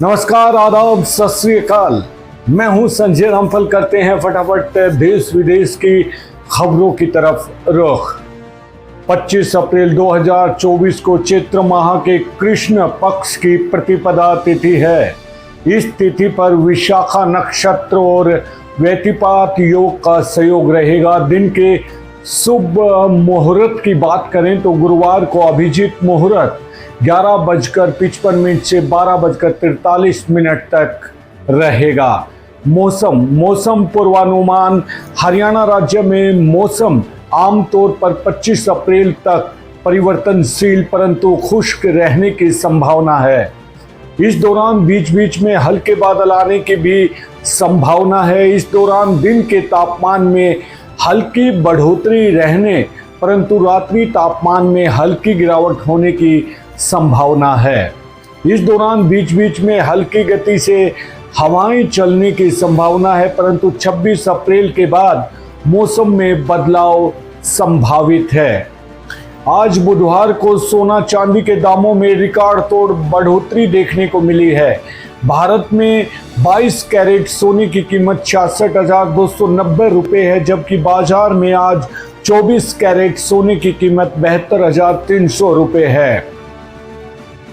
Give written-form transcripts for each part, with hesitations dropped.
नमस्कार, आदाब, सत श्री अकाल। मैं हूं संजय रामफल। करते हैं फटाफट देश विदेश की खबरों की तरफ रुख। 25 अप्रैल 2024 को चैत्र माह के कृष्ण पक्ष की प्रतिपदा तिथि है। इस तिथि पर विशाखा नक्षत्र और व्यतिपात योग का संयोग रहेगा। दिन के शुभ मुहूर्त की बात करें तो गुरुवार को अभिजीत मुहूर्त 11:55 से 12:43 तक रहेगा। मौसम पूर्वानुमान। हरियाणा राज्य में मौसम आमतौर पर 25 अप्रैल तक परिवर्तनशील परंतु खुश्क रहने की संभावना है। इस दौरान बीच बीच में हल्के बादल आने की भी संभावना है। इस दौरान दिन के तापमान में हल्की बढ़ोतरी रहने परंतु रात्रि तापमान में हल्की गिरावट होने की संभावना है। इस दौरान बीच बीच में हल्की गति से हवाएं चलने की संभावना है परंतु 26 अप्रैल के बाद मौसम में बदलाव संभावित है। आज बुधवार को सोना चांदी के दामों में रिकॉर्ड तोड़ बढ़ोतरी देखने को मिली है। भारत में 22 कैरेट सोने की कीमत 66,290 रुपये है, जबकि बाजार में आज 24 कैरेट सोने की कीमत 72,300 रुपये है।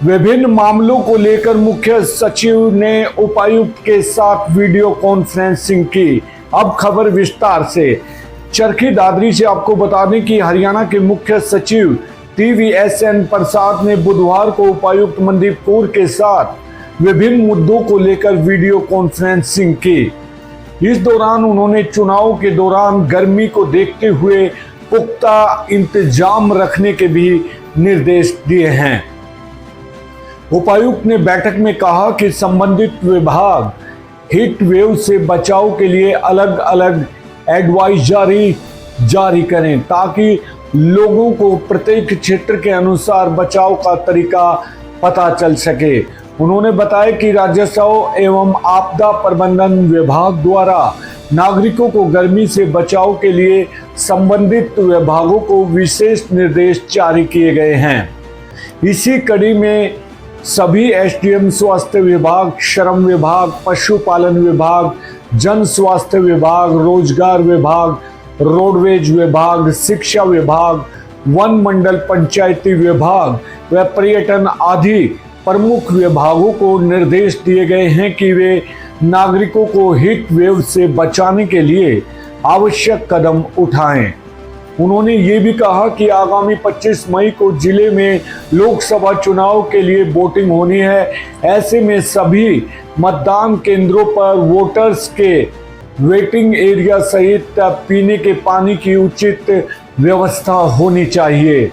विभिन्न मामलों को लेकर मुख्य सचिव ने उपायुक्त के साथ वीडियो कॉन्फ्रेंसिंग की। अब खबर विस्तार से। चरखी दादरी से आपको बता दें कि हरियाणा के मुख्य सचिव TVSN प्रसाद ने बुधवार को उपायुक्त मनदीप कौर के साथ विभिन्न मुद्दों को लेकर वीडियो कॉन्फ्रेंसिंग की। इस दौरान उन्होंने चुनाव के दौरान गर्मी को देखते हुए पुख्ता इंतजाम रखने के भी निर्देश दिए हैं। उपायुक्त ने बैठक में कहा कि संबंधित विभाग हीट वेव से बचाव के लिए अलग अलग एडवाइजरी जारी करें ताकि लोगों को प्रत्येक क्षेत्र के अनुसार बचाव का तरीका पता चल सके। उन्होंने बताया कि राजस्व एवं आपदा प्रबंधन विभाग द्वारा नागरिकों को गर्मी से बचाव के लिए संबंधित विभागों को विशेष निर्देश जारी किए गए हैं। इसी कड़ी में सभी SDM स्वास्थ्य विभाग, श्रम विभाग, पशुपालन विभाग, जन स्वास्थ्य विभाग, रोजगार विभाग, रोडवेज विभाग, शिक्षा विभाग, वन मंडल पंचायती विभाग व पर्यटन आदि प्रमुख विभागों को निर्देश दिए गए हैं कि वे नागरिकों को हीट वेव से बचाने के लिए आवश्यक कदम उठाएं। उन्होंने ये भी कहा कि आगामी 25 मई को जिले में लोकसभा चुनाव के लिए वोटिंग होनी है। ऐसे में सभी मतदान केंद्रों पर वोटर्स के वेटिंग एरिया सहित पीने के पानी की उचित व्यवस्था होनी चाहिए।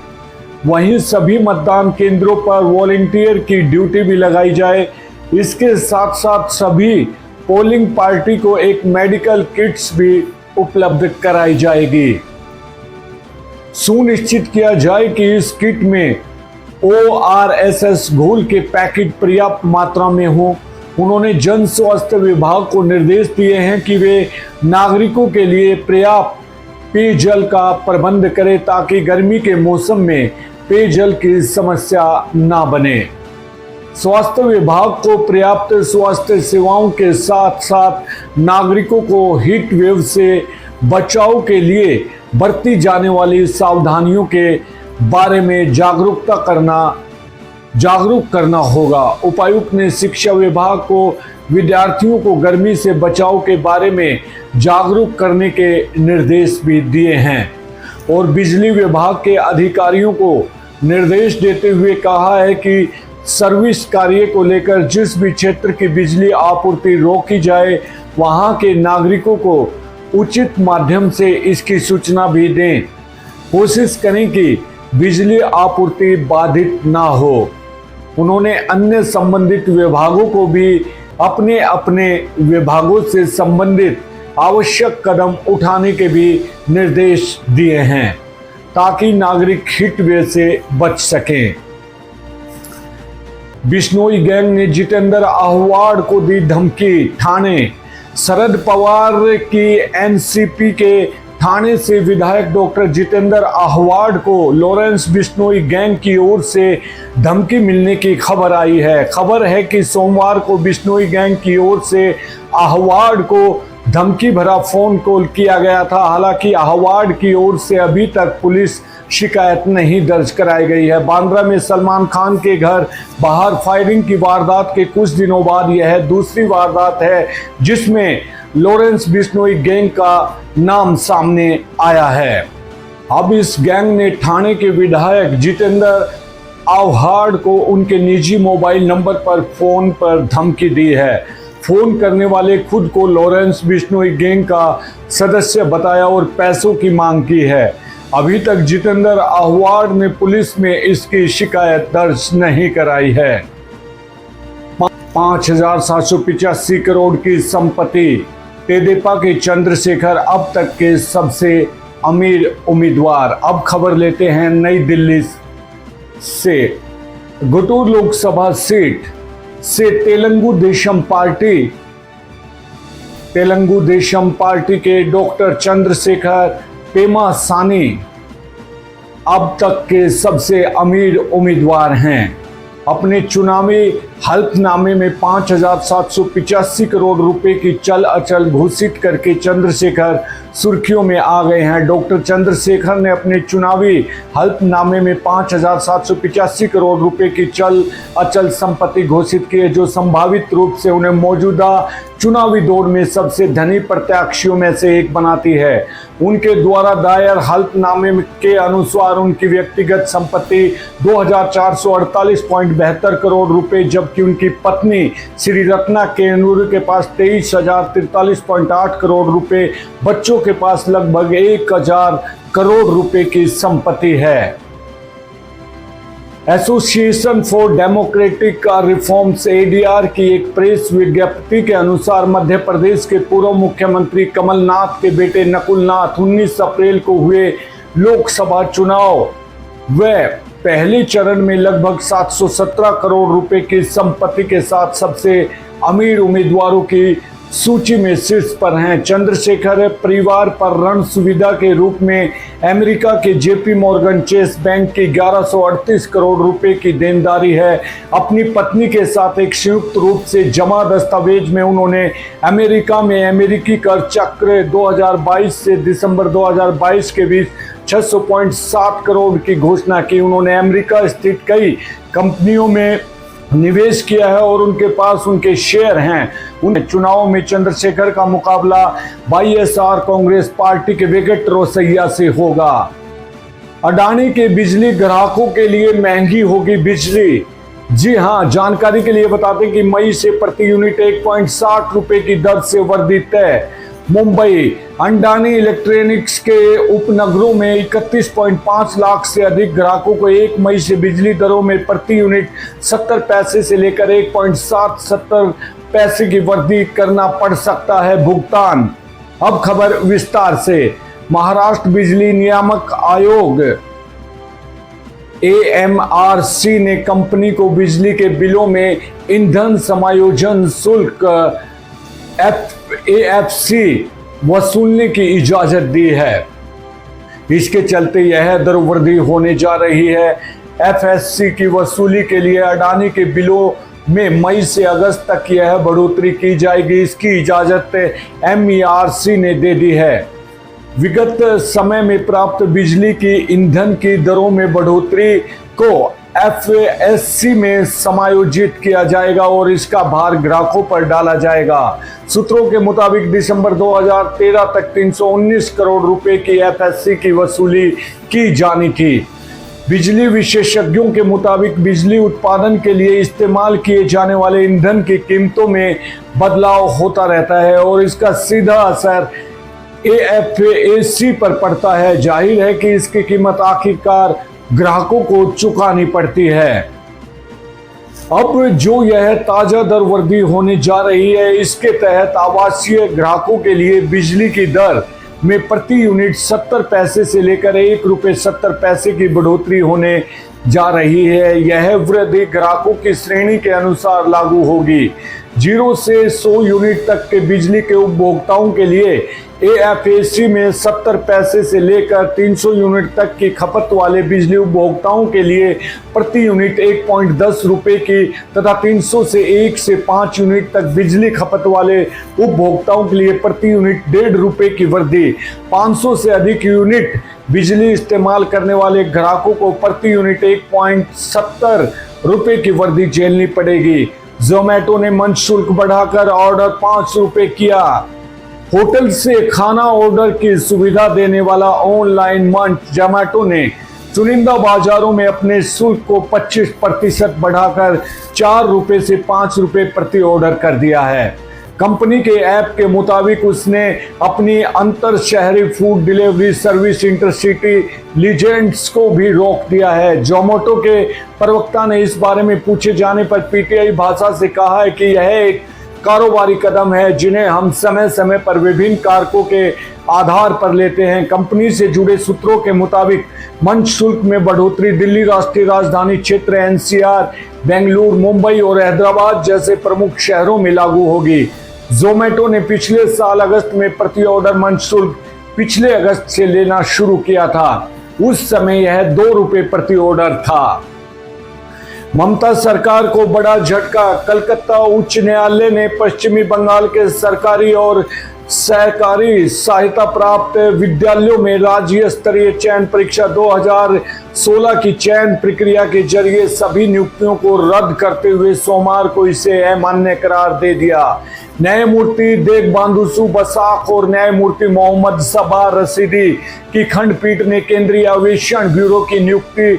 वहीं सभी मतदान केंद्रों पर वॉलंटियर की ड्यूटी भी लगाई जाए। इसके साथ साथ सभी पोलिंग पार्टी को एक मेडिकल किट्स भी उपलब्ध कराई जाएगी। सुनिश्चित किया जाए कि इस किट में ORSS घोल के पैकेट पर्याप्त मात्रा में हो। उन्होंने जन स्वास्थ्य विभाग को निर्देश दिए हैं कि वे नागरिकों के लिए पर्याप्त पेयजल का प्रबंध करें ताकि गर्मी के मौसम में पेयजल की समस्या ना बने। स्वास्थ्य विभाग को पर्याप्त स्वास्थ्य सेवाओं के साथ साथ नागरिकों को हीट वेव से बचाव के लिए बरती जाने वाली सावधानियों के बारे में जागरूक करना होगा। उपायुक्त ने शिक्षा विभाग को विद्यार्थियों को गर्मी से बचाव के बारे में जागरूक करने के निर्देश भी दिए हैं और बिजली विभाग के अधिकारियों को निर्देश देते हुए कहा है कि सर्विस कार्य को लेकर जिस भी क्षेत्र की बिजली आपूर्ति रोकी जाए वहां के नागरिकों को उचित माध्यम से इसकी सूचना भी दें। कोशिश करें कि बिजली आपूर्ति बाधित ना हो। उन्होंने अन्य संबंधित विभागों को भी अपने अपने विभागों से संबंधित आवश्यक कदम उठाने के भी निर्देश दिए हैं ताकि नागरिक हीट वेव से बच सकें। बिश्नोई गैंग ने जितेंद्र आहवाड़ को दी धमकी। ठाणे शरद पवार की NCP के ठाणे से विधायक डॉक्टर जितेंद्र आहवाड को लॉरेंस बिश्नोई गैंग की ओर से धमकी मिलने की खबर आई है। खबर है कि सोमवार को बिश्नोई गैंग की ओर से आहवाड को धमकी भरा फोन कॉल किया गया था। हालांकि आहवाड की ओर से अभी तक पुलिस शिकायत नहीं दर्ज कराई गई है। बांद्रा में सलमान खान के घर बाहर फायरिंग की वारदात के कुछ दिनों बाद यह दूसरी वारदात है जिसमें लॉरेंस बिश्नोई गैंग का नाम सामने आया है। अब इस गैंग ने ठाणे के विधायक जितेंद्र आहवाड को उनके निजी मोबाइल नंबर पर फोन पर धमकी दी है। फोन करने वाले खुद को लॉरेंस बिश्नोई गैंग का सदस्य बताया और पैसों की मांग की है। अभी तक जितेंद्र आहवाड ने पुलिस में इसकी शिकायत दर्ज नहीं कराई है। 5,785 करोड़ की संपत्ति, तेदेपा के चंद्रशेखर अब तक के सबसे अमीर उम्मीदवार। अब खबर लेते हैं नई दिल्ली से। गुंटूर लोकसभा सीट से तेलुगु देशम पार्टी के डॉक्टर चंद्रशेखर पेमासानी अब तक के सबसे अमीर उम्मीदवार हैं। अपने चुनावी हल्फनामे में 5,785 करोड़ रुपए की चल अचल घोषित करके चंद्रशेखर सुर्खियों में आ गए हैं। डॉक्टर चंद्रशेखर ने अपने चुनावी हल्फनामे में 5,785 करोड़ रुपए की चल अचल संपत्ति घोषित की है, जो संभावित रूप से उन्हें मौजूदा चुनावी दौर में सबसे धनी प्रत्याशियों में से एक बनाती है। उनके द्वारा दायर हल्फनामे के अनुसार उनकी व्यक्तिगत संपत्ति 2,448.72 करोड़ रुपए, जबकि उनकी पत्नी श्री रत्ना केनूर के पास 23,043.8 करोड़ रुपए, बच्चों के पास लगभग 1,000 करोड़ रुपए की संपत्ति है। Association for democratic reforms ADR की एक प्रेस विज्ञप्ति के अनुसार मध्य प्रदेश के पूर्व मुख्यमंत्री कमलनाथ के बेटे नकुलनाथ 19 अप्रैल को हुए लोकसभा चुनाव व पहले चरण में लगभग 717 करोड़ रुपए की संपत्ति के साथ सबसे अमीर उम्मीदवारों की सूची में शीर्ष पर हैं। चंद्रशेखर परिवार पर ऋण सुविधा के रूप में अमेरिका के जेपी मॉर्गन चेस बैंक की 1138 करोड़ रुपए की देनदारी है। अपनी पत्नी के साथ एक संयुक्त रूप से जमा दस्तावेज में उन्होंने अमेरिका में अमेरिकी कर चक्र 2022 से दिसंबर 2022 के बीच 600.7 करोड़ की घोषणा की। उन्होंने अमेरिका स्थित कई कंपनियों में निवेश किया है और उनके पास उनके शेयर हैं। उन चुनावों में चंद्रशेखर का मुकाबला वाईएसआर कांग्रेस पार्टी के विकेट रोसैया से होगा। अडानी के बिजली ग्राहकों के लिए महंगी होगी बिजली। जी हां, जानकारी के लिए बताते हैं कि मई से प्रति यूनिट 1.60 रुपए की दर से वृद्धि तय। मुंबई अडानी इलेक्ट्रॉनिक्स के उपनगरों में 31.5 लाख से अधिक ग्राहकों को 1 मई से बिजली दरों में प्रति यूनिट 70 पैसे से लेकर 1.770 पैसे की वृद्धि करना पड़ सकता है भुगतान। अब खबर विस्तार से। महाराष्ट्र बिजली नियामक आयोग AMRC ने कंपनी को बिजली के बिलों में ईंधन समायोजन शुल्क AFC वसूलने की इजाजत दी है। इसके चलते यह दर वृद्धि होने जा रही है। FSC की वसूली के लिए अडानी के बिलों में मई से अगस्त तक यह बढ़ोतरी की जाएगी। इसकी इजाजत MERC ने दे दी है। विगत समय में प्राप्त बिजली की ईंधन की दरों में बढ़ोतरी को FSC में समायोजित किया जाएगा और इसका भार ग्राहकों पर डाला जाएगा। सूत्रों के मुताबिक दिसंबर 2013 तक 319 करोड़ रुपए की FSC की वसूली की जानी थी। बिजली विशेषज्ञों के मुताबिक बिजली उत्पादन के लिए इस्तेमाल किए जाने वाले ईंधन की कीमतों में बदलाव होता रहता है और इसका सीधा असर AFAC पर पड़ता है। जाहिर है कि इसकी कीमत आखिरकार ग्राहकों को चुकानी पड़ती है। अब जो यह ताजा दर वृद्धि होने जा रही है, इसके तहत आवासीय ग्राहकों के लिए बिजली की दर में प्रति यूनिट 70 पैसे से लेकर 1 रुपये 70 पैसे की बढ़ोतरी होने जा रही है। यह वृद्धि ग्राहकों की श्रेणी के अनुसार लागू होगी। 0 से 100 यूनिट तक के बिजली के उपभोक्ताओं के लिए AFAC में 70 पैसे से लेकर 300 यूनिट तक की खपत वाले बिजली उपभोक्ताओं के लिए प्रति यूनिट 1.10 रुपए की तथा 300 से 1 से 5 यूनिट तक बिजली खपत वाले उपभोक्ताओं के लिए प्रति यूनिट 1.5 रुपए की वृद्धि, 500 से अधिक यूनिट बिजली इस्तेमाल करने वाले ग्राहकों को प्रति यूनिट 1.70 रुपए की वृद्धि झेलनी पड़ेगी। जोमैटो ने मंच शुल्क बढ़ाकर ऑर्डर 5 रुपए किया। होटल से खाना ऑर्डर की सुविधा देने वाला ऑनलाइन मंच जोमैटो ने चुनिंदा बाजारों में अपने शुल्क को 25% बढ़ाकर 4 रुपए से 5 रुपए प्रति ऑर्डर कर दिया है। कंपनी के ऐप के मुताबिक उसने अपनी अंतर शहरी food delivery service intercity legends को भी रोक दिया है। जोमैटो के प्रवक्ता ने इस बारे में पूछे जाने पर पीटीआई भाषा से कहा है कि यह एक कारोबारी कदम है जिन्हें हम समय समय पर विभिन्न कारकों के आधार पर लेते हैं। कंपनी से जुड़े सूत्रों के मुताबिक मंच शुल्क में बढ़ोतरी दिल्ली राष्ट्रीय राजधानी क्षेत्र NCR, बेंगलुरु, मुंबई और हैदराबाद जैसे प्रमुख शहरों में लागू होगी। जोमैटो ने पिछले साल अगस्त में प्रति ऑर्डर मंच शुल्क पिछले अगस्त से लेना शुरू किया था। उस समय यह 2 रुपए प्रति ऑर्डर था। ममता सरकार को बड़ा झटका। कलकत्ता उच्च न्यायालय ने पश्चिमी बंगाल के सरकारी और सहकारी सहायता प्राप्त विद्यालयों में राज्य स्तरीय चयन परीक्षा 2016 की चयन प्रक्रिया के जरिए सभी नियुक्तियों को रद्द करते हुए सोमवार को इसे अमान्य करार दे दिया। न्यायमूर्ति देगबांधुसु बसाक और न्यायमूर्ति मोहम्मद सबा रशीदी की खंडपीठ ने केंद्रीय अन्वेषण ब्यूरो की नियुक्ति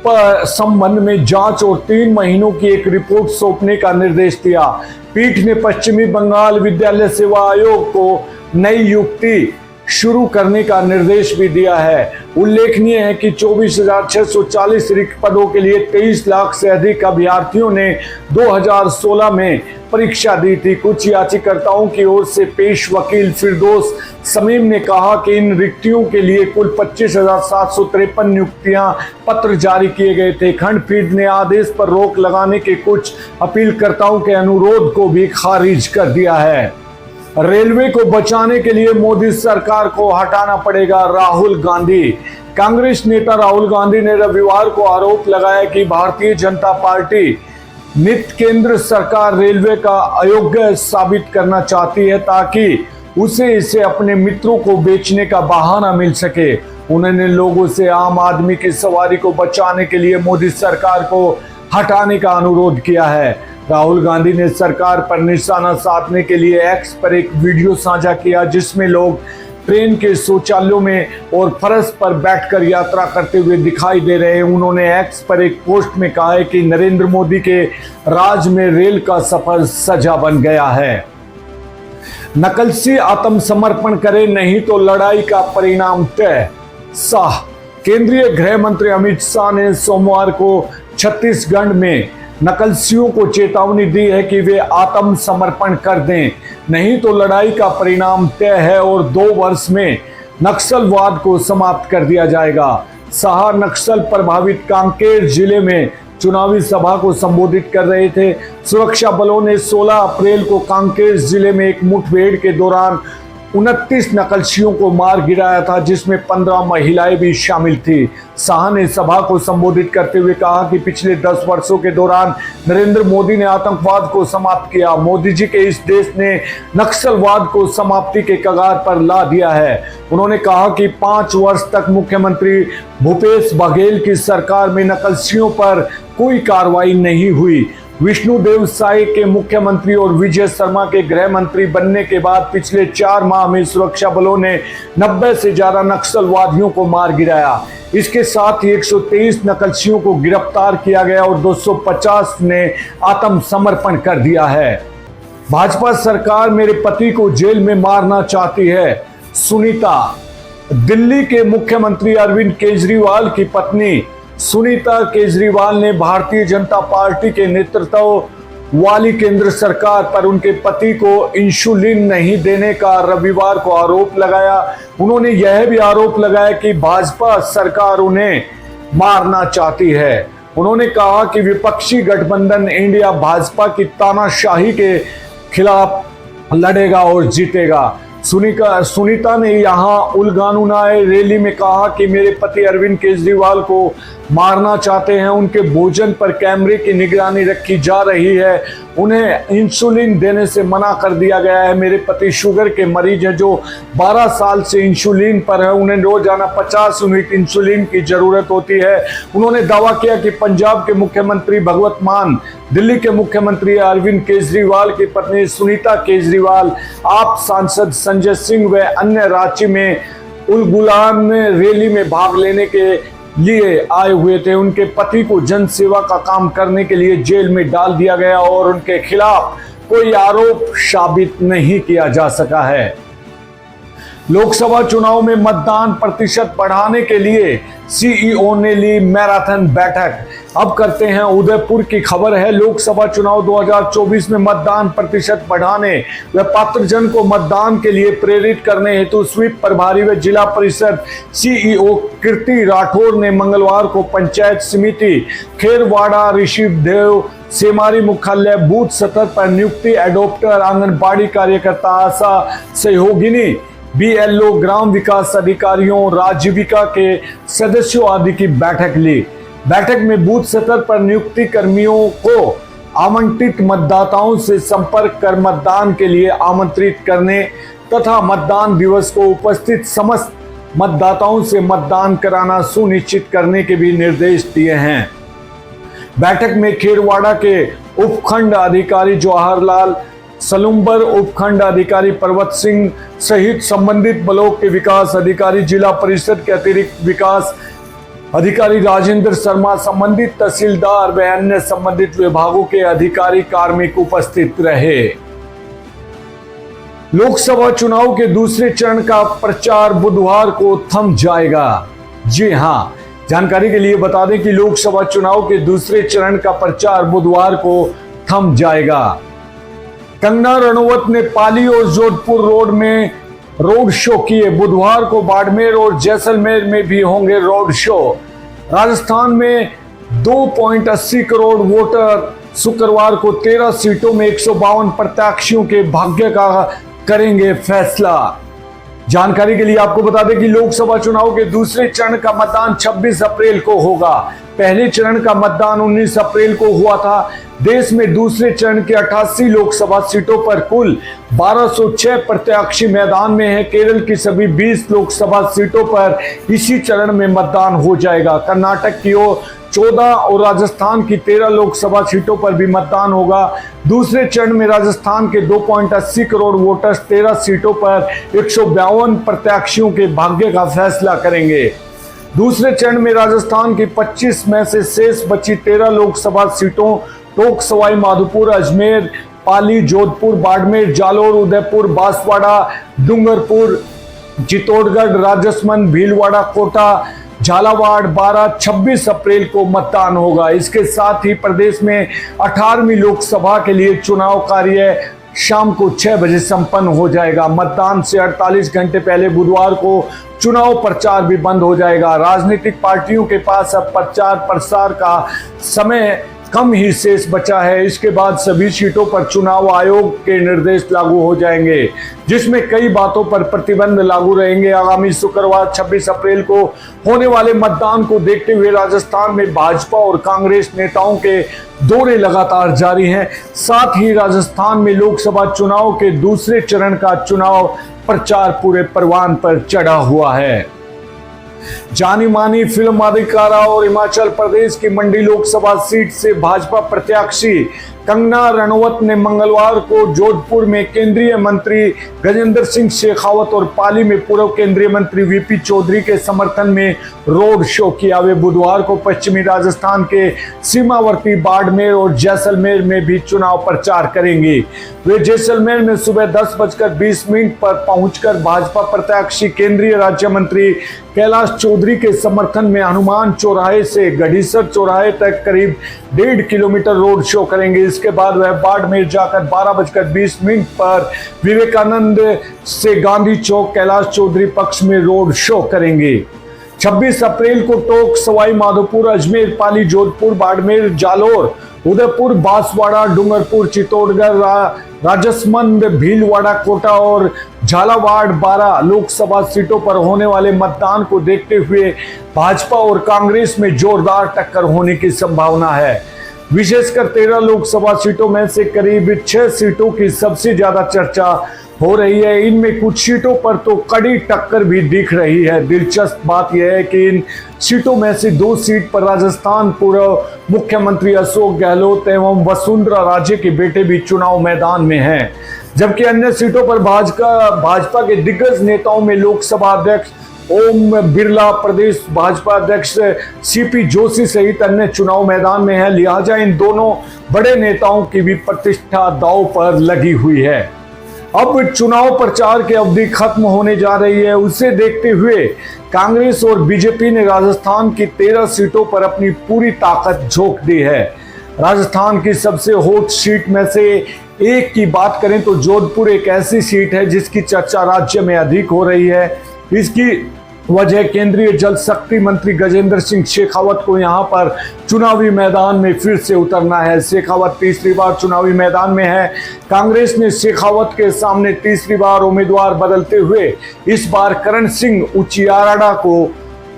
पर संबंध में जांच और 3 महीनों की एक रिपोर्ट सौंपने का निर्देश दिया। पीठ ने पश्चिमी बंगाल विद्यालय सेवा आयोग को नई नियुक्ति शुरू करने का निर्देश भी दिया है। उल्लेखनीय है कि 24,640 रिक्त पदों के लिए 23 लाख से अधिक अभ्यर्थियों ने 2016 में परीक्षा दी थी। कुछ याचिकाकर्ताओं की ओर से पेश वकील फिरदौस समीम ने कहा कि इन रिक्तियों के लिए कुल 25,753 नियुक्तियां पत्र जारी किए गए थे। खंडपीठ ने आदेश पर रोक लगाने के कुछ अपीलकर्ताओं के अनुरोध को भी खारिज कर दिया है। रेलवे को बचाने के लिए मोदी सरकार को हटाना पड़ेगा, राहुल गांधी। कांग्रेस नेता राहुल गांधी ने रविवार को आरोप लगाया कि भारतीय जनता पार्टी नित्य केंद्र सरकार रेलवे का अयोग्य साबित करना चाहती है ताकि उसे इसे अपने मित्रों को बेचने का बहाना मिल सके। उन्होंने लोगों से आम आदमी की सवारी को बचाने के लिए मोदी सरकार को हटाने का अनुरोध किया है। राहुल गांधी ने सरकार पर निशाना साधने के लिए एक्स पर एक वीडियो साझा किया जिसमें लोग ट्रेन के शौचालयों में और फर्श पर बैठकर यात्रा करते हुए दिखाई दे रहे हैं। उन्होंने एक्स पर एक पोस्ट में कहा है कि नरेंद्र मोदी के राज में रेल का सफर सजा बन गया है। नक्सली आत्मसमर्पण करे नहीं तो लड़ाई का परिणाम तय। शाह। केंद्रीय गृह मंत्री अमित शाह ने सोमवार को छत्तीसगढ़ में नक्सलियों को चेतावनी दी है कि वे आत्मसमर्पण कर दें, नहीं तो लड़ाई का परिणाम तय है और 2 वर्ष में नक्सलवाद को समाप्त कर दिया जाएगा। शाह नक्सल प्रभावित कांकेर जिले में चुनावी सभा को संबोधित कर रहे थे। सुरक्षा बलों ने 16 अप्रैल को कांकेर जिले में एक मुठभेड़ के दौरान 29 नक्सलियों को मार गिराया था जिसमें 15 महिलाएं भी शामिल थी। शाह ने सभा को संबोधित करते हुए कहा कि पिछले 10 वर्षों के दौरान नरेंद्र मोदी ने आतंकवाद को समाप्त किया। मोदी जी के इस देश ने नक्सलवाद को समाप्ति के कगार पर ला दिया है। उन्होंने कहा कि 5 वर्ष तक मुख्यमंत्री भूपेश बघेल की सरकार में नक्सलियों पर कोई कार्रवाई नहीं हुई। विष्णुदेव साय के मुख्यमंत्री और विजय शर्मा के गृह मंत्री बनने के बाद पिछले 4 माह में सुरक्षा बलों ने 90 से ज्यादा नक्सलवादियों को मार गिराया। इसके साथ ही 123 नक्सलियों को गिरफ्तार किया गया और 250 ने आत्मसमर्पण कर दिया है। भाजपा सरकार मेरे पति को जेल में मारना चाहती है। सुनीता। दिल्ली के मुख्यमंत्री अरविंद केजरीवाल की पत्नी सुनीता केजरीवाल ने भारतीय जनता पार्टी के नेतृत्व वाली केंद्र सरकार पर उनके पति को इंसुलिन नहीं देने का रविवार को आरोप लगाया। उन्होंने यह भी आरोप लगाया कि भाजपा सरकार उन्हें मारना चाहती है। उन्होंने कहा कि विपक्षी गठबंधन इंडिया भाजपा की तानाशाही के खिलाफ लड़ेगा और जीतेगा। सुनीता ने यहां उलगानुनाए रैली में कहा कि मेरे पति अरविंद केजरीवाल को मारना चाहते हैं, उनके भोजन पर कैमरे की निगरानी रखी जा रही है, उन्हें इंसुलिन देने से मना कर दिया गया है। मेरे पति शुगर के मरीज हैं जो 12 साल से इंसुलिन पर है, उन्हें रोजाना 50 यूनिट इंसुलिन की जरूरत होती है। उन्होंने दावा किया कि पंजाब के मुख्यमंत्री भगवंत मान, दिल्ली के मुख्यमंत्री अरविंद केजरीवाल की पत्नी सुनीता केजरीवाल, आप सांसद संजय सिंह व अन्य रांची में उलगुलान रैली में भाग लेने के लिए आए हुए थे। उनके पति को जन सेवा का काम करने के लिए जेल में डाल दिया गया और उनके खिलाफ कोई आरोप साबित नहीं किया जा सका है। लोकसभा चुनाव में मतदान प्रतिशत बढ़ाने के लिए सीईओ ने ली मैराथन बैठक। अब करते हैं उदयपुर की खबर है। लोकसभा चुनाव 2024 में मतदान प्रतिशत बढ़ाने व पात्रजन को मतदान के लिए प्रेरित करने हेतु स्वीप प्रभारी व जिला परिषद सीईओ कीर्ति राठौर ने मंगलवार को पंचायत समिति खेरवाड़ा, ऋषिदेव, सेमारी मुख्यालय बूथ स्तर पर नियुक्ति, एडोप्टर, आंगनबाड़ी कार्यकर्ता, आशा सहयोगिनी, बीएलओ, ग्राम विकास अधिकारियों, राजीविका के सदस्यों आदि की बैठक ली। बैठक में बूथ स्तर पर नियुक्ति कर्मियों को आमंत्रित मतदाताओं से संपर्क कर मतदान के लिए आमंत्रित करने तथा मतदान दिवस को उपस्थित समस्त मतदाताओं से मतदान कराना सुनिश्चित करने के भी निर्देश दिए हैं। बैठक में खेरवाड़ा के उपखंड अधिकारी जवाहरलाल सलुम्बर, उपखंड अधिकारी पर्वत सिंह सहित संबंधित ब्लॉक के विकास अधिकारी, जिला परिषद के अतिरिक्त विकास अधिकारी राजेंद्र शर्मा, संबंधित तहसीलदार व अन्य संबंधित विभागों के अधिकारी कार्मिक उपस्थित रहे। लोकसभा चुनाव के दूसरे चरण का प्रचार बुधवार को थम जाएगा। जी हां, जानकारी के लिए बता दें कि लोकसभा चुनाव के दूसरे चरण का प्रचार बुधवार को थम जाएगा। कंगना रनौत ने पाली और जोधपुर रोड में रोड शो किए। बुधवार को बाड़मेर और जैसलमेर में भी होंगे रोड शो। राजस्थान में 2.80 करोड़ वोटर शुक्रवार को 13 सीटों में 152 प्रत्याशियों के भाग्य का करेंगे फैसला। जानकारी के लिए आपको बता दें कि लोकसभा चुनाव के दूसरे चरण का मतदान 26 अप्रैल को होगा। पहले चरण का मतदान 19 अप्रैल को हुआ था। देश में दूसरे चरण के 88 लोकसभा सीटों पर कुल 1206 प्रत्याशी मैदान में हैं। केरल की सभी 20 लोकसभा सीटों पर इसी चरण में मतदान हो जाएगा। कर्नाटक की ओर 14 और राजस्थान की 13 लोकसभा सीटों पर भी मतदान होगा। दूसरे चरण में राजस्थान के 2.80 करोड़ वोटर्स 13 सीटों पर 152 प्रत्याशियों के भाग्य का फैसला करेंगे। दूसरे चरण में राजस्थान की 25 में से शेष बची 13 लोकसभा सीटों टोंक, सवाई माधोपुर, अजमेर, पाली, जोधपुर, बाड़मेर, जालोर, उदयपुर, बांसवाड़ा, डूंगरपुर, चित्तौड़गढ़, राजसमंद, भीलवाड़ा, कोटा, झालावाड़, 12-26 अप्रैल को मतदान होगा। इसके साथ ही प्रदेश में 18वीं लोकसभा के लिए चुनाव कार्य शाम को 6 बजे संपन्न हो जाएगा। मतदान से 48 घंटे पहले बुधवार को चुनाव प्रचार भी बंद हो जाएगा। राजनीतिक पार्टियों के पास अब प्रचार प्रसार का समय कम ही शेष बचा है। इसके बाद सभी सीटों पर चुनाव आयोग के निर्देश लागू हो जाएंगे, जिसमें कई बातों पर प्रतिबंध लागू रहेंगे। आगामी शुक्रवार 26 अप्रैल को होने वाले मतदान को देखते हुए राजस्थान में भाजपा और कांग्रेस नेताओं के दौरे लगातार जारी हैं। साथ ही राजस्थान में लोकसभा चुनाव के दूसरे चरण का चुनाव प्रचार पूरे परवान पर चढ़ा हुआ है। जानी मानी फिल्म अदाकारा और हिमाचल प्रदेश की मंडी लोकसभा सीट से भाजपा प्रत्याशी कंगना रनौत ने मंगलवार को जोधपुर में केंद्रीय मंत्री गजेंद्र सिंह शेखावत और पाली में पूर्व केंद्रीय मंत्री वीपी चौधरी के समर्थन में रोड शो किया। वे बुधवार को पश्चिमी राजस्थान के सीमावर्ती बाड़मेर और जैसलमेर में भी चुनाव प्रचार करेंगे। वे जैसलमेर में सुबह 10:20 पर पहुंचकर भाजपा प्रत्याशी केंद्रीय राज्य मंत्री कैलाश चौधरी के समर्थन में हनुमान चौराहे से गढ़ीसर चौराहे तक करीब 1.5 किलोमीटर रोड शो करेंगे। इसके बाद वह बाड़मेर जाकर 12:20 पर विवेकानंद से गांधी चौक कैलाश चौधरी पक्ष में रोड शो करेंगे। 26 अप्रैल को टोंक, सवाई माधोपुर, अजमेर, पाली, जोधपुर, बाड़मेर, जालोर, उदयपुर, बांसवाड़ा, डूंगरपुर, चित्तौड़गढ़, राजसमंद, भीलवाड़ा, कोटा और झालावाड़ 12 लोकसभा सीटों पर होने वाले मतदान को देखते हुए भाजपा और कांग्रेस में जोरदार टक्कर होने की संभावना है। विशेषकर 13 लोकसभा सीटों में से करीब 6 सीटों की सबसे ज्यादा चर्चा हो रही है। इनमें कुछ सीटों पर तो कड़ी टक्कर भी दिख रही है। दिलचस्प बात यह है कि इन सीटों में से 2 सीट पर राजस्थान पूर्व मुख्यमंत्री अशोक गहलोत एवं वसुंधरा राजे के बेटे भी चुनाव मैदान में हैं, जबकि अन्य सीटों पर भाजपा के दिग्गज नेताओं में लोकसभा अध्यक्ष ओम बिरला, प्रदेश भाजपा अध्यक्ष सीपी जोशी सहित अन्य चुनाव मैदान में है। लिहाजा इन दोनों बड़े नेताओं की भी प्रतिष्ठा दांव पर लगी हुई है। अब चुनाव प्रचार की अवधि खत्म होने जा रही है। उसे देखते हुए कांग्रेस और बीजेपी ने राजस्थान की 13 सीटों पर अपनी पूरी ताकत झोंक दी है। राजस्थान की सबसे हॉट सीट में से एक की बात करें तो जोधपुर एक ऐसी सीट है जिसकी चर्चा राज्य में अधिक हो रही है। इसकी वजह केंद्रीय जल शक्ति मंत्री गजेंद्र सिंह शेखावत को यहां पर चुनावी मैदान में फिर से उतरना है। शेखावत तीसरी बार चुनावी मैदान में है। कांग्रेस ने शेखावत के सामने तीसरी बार उम्मीदवार बदलते हुए इस बार करण सिंह उचियारड़ा को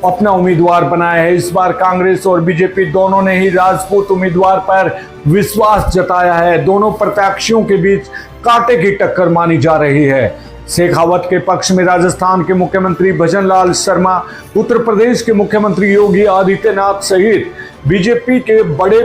अपना उम्मीदवार बनाया है। इस बार कांग्रेस और बीजेपी दोनों ने ही राजपूत उम्मीदवार पर विश्वास जताया है। दोनों प्रत्याशियों के बीच कांटे की टक्कर मानी जा रही है। शेखावत के पक्ष में राजस्थान के मुख्यमंत्री भजनलाल शर्मा, उत्तर प्रदेश के मुख्यमंत्री योगी आदित्यनाथ सहित बीजेपी के बड़े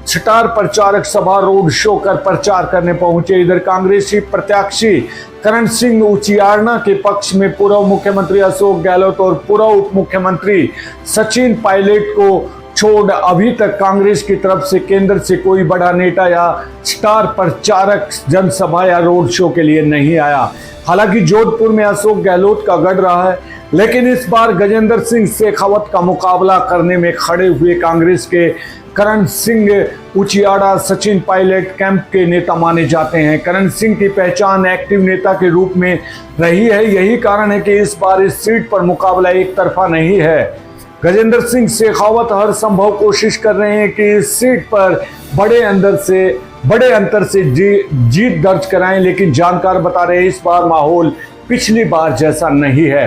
स्टार प्रचारक सभा रोड शो कर प्रचार करने पहुंचे। इधर कांग्रेसी प्रत्याशी करण सिंह उचियारड़ा के पक्ष में पूर्व मुख्यमंत्री अशोक गहलोत और पूर्व उप मुख्यमंत्री सचिन पायलट को छोड़ अभी तक कांग्रेस की तरफ से केंद्र से कोई बड़ा नेता या स्टार प्रचारक जनसभा या रोड शो के लिए नहीं आया। हालांकि जोधपुर में अशोक गहलोत का गढ़ रहा है, लेकिन इस बार गजेंद्र सिंह शेखावत का मुकाबला करने में खड़े हुए कांग्रेस के करण सिंह उचियारड़ा सचिन पायलट कैंप के नेता माने जाते हैं। करण सिंह की पहचान एक्टिव नेता के रूप में रही है। यही कारण है कि इस बार इस सीट पर मुकाबला एक तरफा नहीं है। गजेंद्र सिंह शेखावत हर संभव कोशिश कर रहे हैं कि इस सीट पर बड़े अंतर से जीत दर्ज कराएं, लेकिन जानकार बता रहे हैं इस बार माहौल पिछली बार जैसा नहीं है।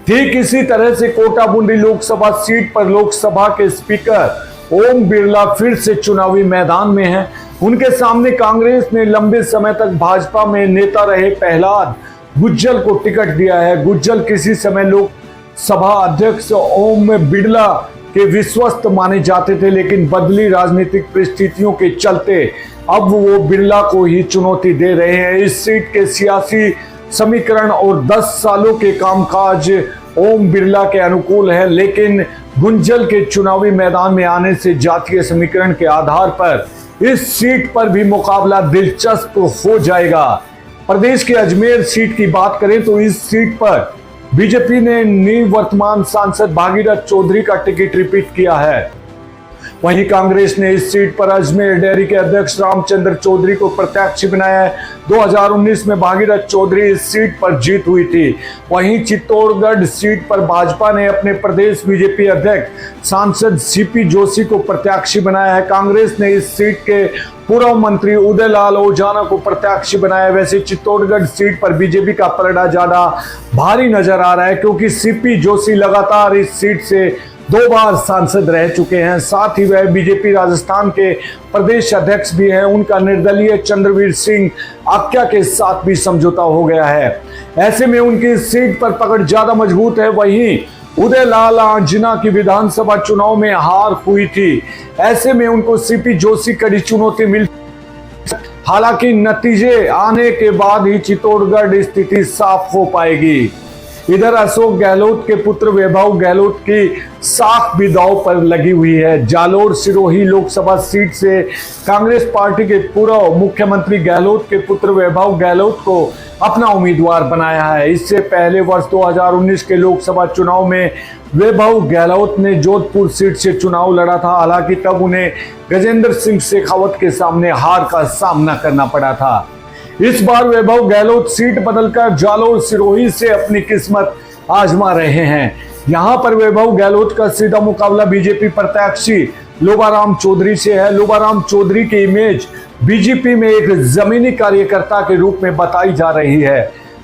ठीक इसी तरह से कोटाबुंडी लोकसभा सीट पर लोकसभा के स्पीकर ओम बिरला फिर से चुनावी मैदान में हैं। उनके सामने कांग्रेस ने लंबे समय तक भाजपा में नेता रहे प्रहलाद गुज्जल को टिकट दिया है। गुज्जल किसी समय लोकसभा अध्यक्ष ओम बिरला के विश्वस्त माने जाते थे, लेकिन बदली राजनीतिक परिस्थितियों के चलते अब वो बिरला को ही चुनौती दे रहे हैं। इस सीट के सियासी समीकरण और 10 सालों के कामकाज ओम बिरला के अनुकूल है, लेकिन गुंजल के चुनावी मैदान में आने से जातीय समीकरण के आधार पर इस सीट पर भी मुकाबला दिलचस्प हो जाएगा। प्रदेश के अजमेर सीट की बात करें तो इस सीट पर बीजेपी ने निवर्तमान सांसद भागीरथ चौधरी का टिकट रिपीट किया है। वहीं कांग्रेस ने इस सीट पर अजमेर डेयरी के अध्यक्ष रामचंद्र चौधरी को प्रत्याशी बनाया है। 2019 में भागीरथ चौधरी इस सीट पर जीत हुई थी। वहीं चित्तौड़गढ़ सीट पर भाजपा ने अपने प्रदेश बीजेपी अध्यक्ष सांसद सीपी जोशी को प्रत्याशी बनाया है। कांग्रेस ने इस सीट के पूर्व मंत्री उदयलाल ओझाना को प्रत्याशी बनाया। वैसे चित्तौड़गढ़ सीट पर बीजेपी का पलड़ा ज्यादा भारी नजर आ रहा है, क्योंकि सीपी जोशी लगातार इस सीट से 2 बार सांसद रह चुके हैं। साथ ही वह बीजेपी राजस्थान के प्रदेश अध्यक्ष भी हैं। उनका निर्दलीय चंद्रवीर सिंह आक्या के साथ भी समझौता हो गया है। ऐसे में उनकी सीट पर पकड़ ज्यादा मजबूत है। वहीं उदयलाल आंजना की विधानसभा चुनाव में हार हुई थी। ऐसे में उनको सीपी जोशी कड़ी चुनौती मिल, हालांकि नतीजे आने के बाद ही चित्तौड़गढ़ स्थिति साफ हो पाएगी। इधर अशोक गहलोत के पुत्र वैभव गहलोत की साख भी दांव पर लगी हुई है। जालोर सिरोही लोकसभा सीट से कांग्रेस पार्टी के पूर्व मुख्यमंत्री गहलोत के पुत्र वैभव गहलोत को अपना उम्मीदवार बनाया है। इससे पहले वर्ष 2019 के लोकसभा चुनाव में वैभव गहलोत ने जोधपुर सीट से चुनाव लड़ा था। हालांकि तब उन्हें गजेंद्र सिंह शेखावत के सामने हार का सामना करना पड़ा था। इस बार वैभव गहलोत सीट बदलकर जालोर सिरोही से अपनी किस्मत आजमा रहे हैं। यहां पर वैभव गहलोत का सीधा मुकाबला बीजेपी प्रत्याशी लोबाराम चौधरी से है। लोबाराम चौधरी की इमेज बीजेपी में एक जमीनी कार्यकर्ता के रूप में बताई जा रही है।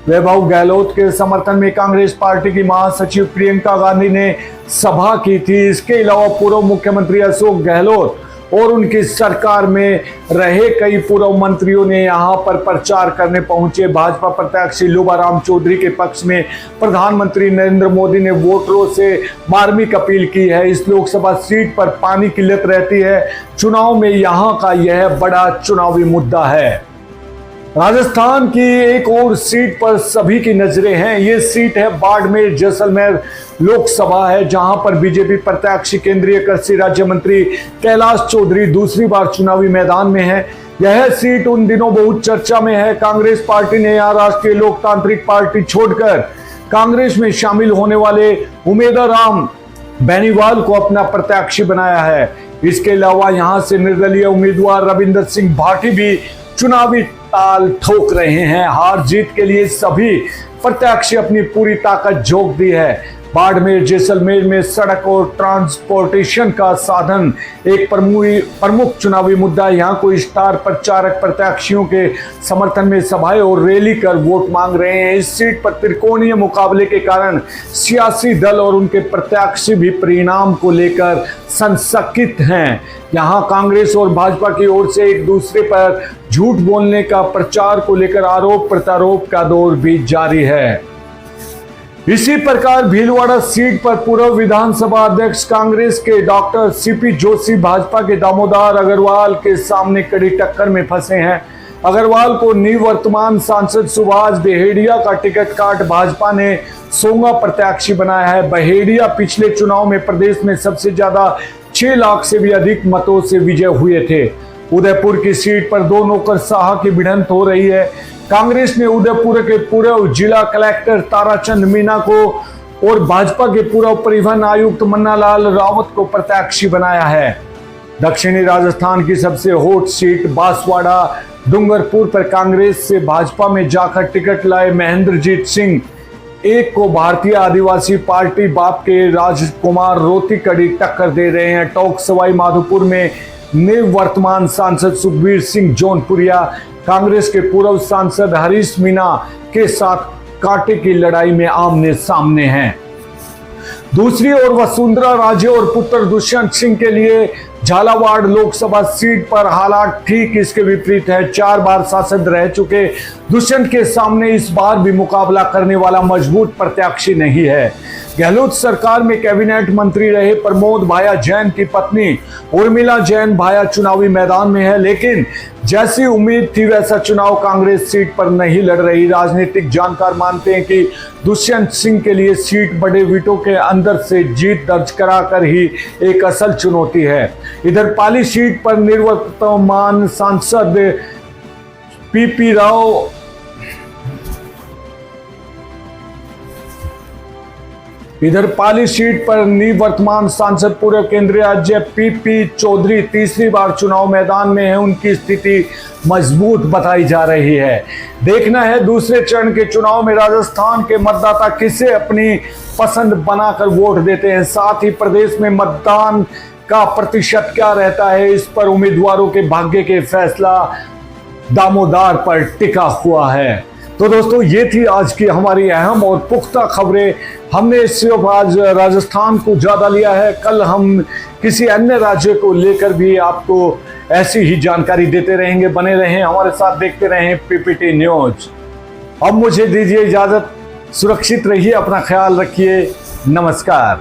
वैभव गहलोत के समर्थन में कांग्रेस पार्टी की महासचिव प्रियंका गांधी ने सभा की थी। इसके अलावा पूर्व मुख्यमंत्री अशोक गहलोत और उनकी सरकार में रहे कई पूर्व मंत्रियों ने यहां पर प्रचार करने पहुंचे। भाजपा प्रत्याशी लोबाराम चौधरी के पक्ष में प्रधानमंत्री नरेंद्र मोदी ने वोटरों से मार्मिक अपील की है। इस लोकसभा सीट पर पानी की किल्लत रहती है। चुनाव में यहां का यह बड़ा चुनावी मुद्दा है। राजस्थान की एक और सीट पर सभी की नजरें हैं। ये सीट है बाड़मेर जैसलमेर लोकसभा है, जहां पर बीजेपी प्रत्याशी केंद्रीय कृषि राज्य मंत्री कैलाश चौधरी दूसरी बार चुनावी मैदान में है। यह सीट उन दिनों बहुत चर्चा में है। कांग्रेस पार्टी ने यहां राष्ट्रीय लोकतांत्रिक पार्टी छोड़कर कांग्रेस में शामिल होने वाले उमेदवार राम बेनीवाल को अपना प्रत्याशी बनाया है। इसके अलावा यहां से निर्दलीय उम्मीदवार रविंदर सिंह भाटी भी चुनावी ताल ठोक रहे हैं। हार जीत के लिए सभी प्रत्याशी अपनी पूरी ताकत झोंक दी है। बाड़मेर जैसलमेर में सड़क और ट्रांसपोर्टेशन का साधन एक प्रमुख चुनावी मुद्दा। यहाँ कोई स्टार प्रचारक प्रत्याशियों के समर्थन में सभाएं और रैली कर वोट मांग रहे हैं। इस सीट पर त्रिकोणीय मुकाबले के कारण सियासी दल और उनके प्रत्याशी भी परिणाम को लेकर संशयित हैं। यहाँ कांग्रेस और भाजपा की ओर से एक दूसरे पर झूठ बोलने का प्रचार को लेकर आरोप प्रत्यारोप का दौर भी जारी है। इसी प्रकार भीलवाड़ा सीट पर पूर्व विधानसभा अध्यक्ष कांग्रेस के डॉक्टर सीपी जोशी भाजपा के दामोदर अग्रवाल के सामने कड़ी टक्कर में फंसे हैं। अग्रवाल को निवर्तमान सांसद सुभाष बहेड़िया का टिकट काट भाजपा ने सोंगा प्रत्याशी बनाया है। बहेड़िया पिछले चुनाव में प्रदेश में सबसे ज्यादा 6 लाख से भी अधिक मतों से विजय हुए थे। उदयपुर की सीट पर दो नौकरशाह की भिड़ंत हो रही है। कांग्रेस ने उदयपुर के पूर्व जिला कलेक्टर ताराचंद मीना को और भाजपा के पूर्व परिवहन आयुक्त मन्नालाल रावत को प्रत्याशी बनाया है। दक्षिणी राजस्थान की सबसे हॉट सीट बांसवाड़ा डूंगरपुर पर कांग्रेस से भाजपा में जाकर टिकट लाए महेंद्रजीत सिंह एक को भारतीय आदिवासी पार्टी बाप के राजकुमार रोती कड़ी टक्कर दे रहे हैं। टोंक सवाई माधोपुर में निवर्तमान सांसद सुखबीर सिंह जौनपुरिया कांग्रेस के पूर्व सांसद हरीश मीना के साथ कांटे की लड़ाई में आमने सामने हैं। दूसरी ओर वसुंधरा राजे और पुत्र दुष्यंत सिंह के लिए झालावाड़ लोकसभा सीट पर हालात ठीक इसके विपरीत है। 4 बार सांसद रह चुके दुष्यंत के सामने इस बार भी मुकाबला करने वाला मजबूत प्रत्याशी नहीं है। गहलोत सरकार में कैबिनेट मंत्री रहे प्रमोद भाया जैन की पत्नी उर्मिला जैन भाया चुनावी मैदान में है, लेकिन जैसी उम्मीद थी वैसा चुनाव कांग्रेस सीट पर नहीं लड़ रही। राजनीतिक जानकार मानते हैं कि दुष्यंत सिंह के लिए सीट बड़े विटों के अंदर से जीत दर्ज कराकर ही एक असल चुनौती है। इधर पाली सीट पर निवर्तमान सांसद पीपी राव इधर पाली सीट पर निवर्तमान सांसद पूर्व केंद्रीय राज्य पीपी चौधरी तीसरी बार चुनाव मैदान में है। उनकी स्थिति मजबूत बताई जा रही है। देखना है दूसरे चरण के चुनाव में राजस्थान के मतदाता किसे अपनी पसंद बनाकर वोट देते हैं। साथ ही प्रदेश में मतदान का प्रतिशत क्या रहता है, इस पर उम्मीदवारों के भाग्य के फैसला दामोदर पर टिका हुआ है। तो दोस्तों ये थी आज की हमारी अहम और पुख्ता खबरें। हमने सिर्फ आज राजस्थान को ज़्यादा लिया है, कल हम किसी अन्य राज्य को लेकर भी आपको ऐसी ही जानकारी देते रहेंगे। बने रहें हमारे साथ, देखते रहें पीपीटी न्यूज। अब मुझे दीजिए इजाज़त, सुरक्षित रहिए, अपना ख्याल रखिए, नमस्कार।